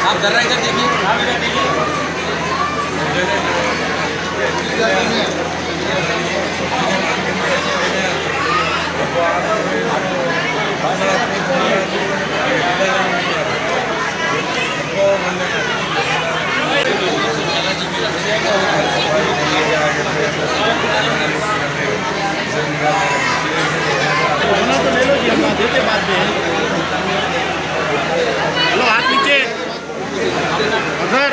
आप कर रहे हैं, देखिए तो ले लो जी, हम देते बाद में। हेलो, हाथ नीचे अगर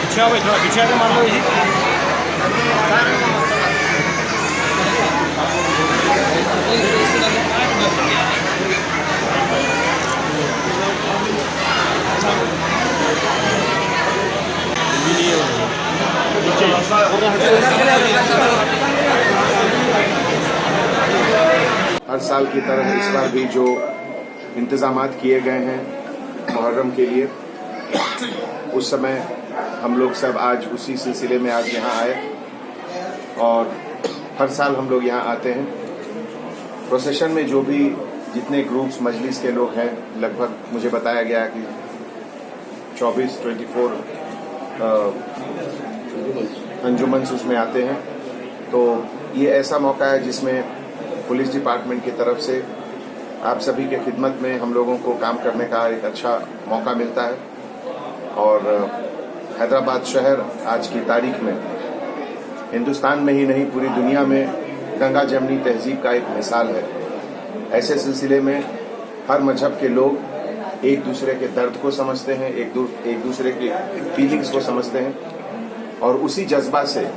पीछे आओ भाई, थोड़ा पीछे आके मार लो जी। हर साल की तरह इस बार भी जो इंतजामात किए गए हैं मुहर्रम के लिए, उस समय हम लोग सब आज उसी सिलसिले में आज यहाँ आए और हर साल हम लोग यहाँ आते हैं। प्रोसेशन में जो भी जितने ग्रुप्स मजलिस के लोग हैं, लगभग मुझे बताया गया कि 24 अंजुमन्स उसमें आते हैं। तो ये ऐसा मौका है जिसमें पुलिस डिपार्टमेंट की तरफ से आप सभी के खिदमत में हम लोगों को काम करने का एक अच्छा मौका मिलता है। और हैदराबाद शहर आज की तारीख में हिंदुस्तान में ही नहीं पूरी दुनिया में गंगा जमनी तहजीब का एक मिसाल है। ऐसे सिलसिले में हर मजहब के लोग एक दूसरे के दर्द को समझते हैं, एक दूसरे की फीलिंग्स को समझते हैं और उसी जज्बा से,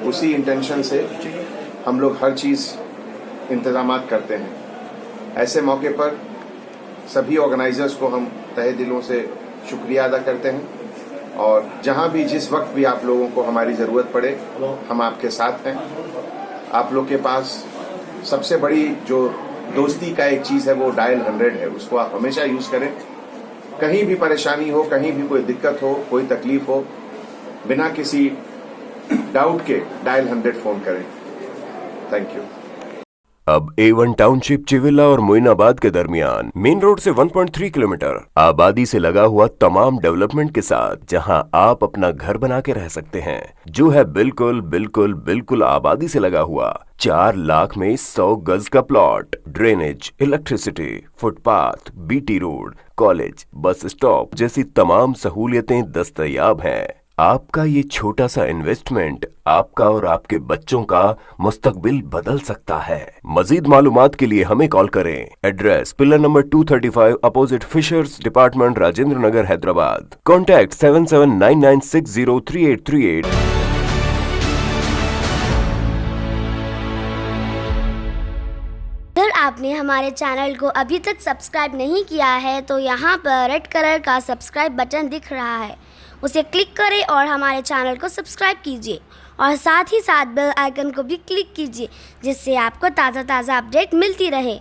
उसी इंटेंशन से हम लोग हर चीज़ इंतजामात करते हैं। ऐसे मौके पर सभी ऑर्गेनाइजर्स को हम तहे दिलों से शुक्रिया अदा करते हैं और जहां भी जिस वक्त भी आप लोगों को हमारी ज़रूरत पड़े, हम आपके साथ हैं। आप लोग के पास सबसे बड़ी जो दोस्ती का एक चीज़ है वो डायल 100 है, उसको आप हमेशा यूज़ करें। कहीं भी परेशानी हो, कहीं भी कोई दिक्कत हो, कोई तकलीफ हो, बिना किसी डाउट के डायल 100 फोन करें। Thank you. अब A1 टाउनशिप चिविला और मोइनाबाद के दरमियान मेन रोड से 1.3 किलोमीटर आबादी से लगा हुआ तमाम डेवलपमेंट के साथ जहां आप अपना घर बना के रह सकते हैं, जो है बिल्कुल बिल्कुल बिल्कुल आबादी से लगा हुआ। 4 लाख में 100 गज का plot, drainage, electricity, footpath, BT road, college, bus stop जैसी तमाम सहूलियतें दस्तयाब हैं। आपका ये छोटा सा इन्वेस्टमेंट आपका और आपके बच्चों का मुस्तकबिल बदल सकता है। मजीद मालूमात के लिए हमें कॉल करें। Address pillar number 235 opposite fishers department, Rajendra Nagar, Hyderabad. Contact 7799603838। अगर आपने हमारे चैनल को अभी तक सब्सक्राइब नहीं किया है तो यहाँ पर रेड कलर का सब्सक्राइब बटन दिख रहा है, उसे क्लिक करें और हमारे चैनल को सब्सक्राइब कीजिए और साथ ही साथ बेल आइकन को भी क्लिक कीजिए, जिससे आपको ताज़ा अपडेट मिलती रहे।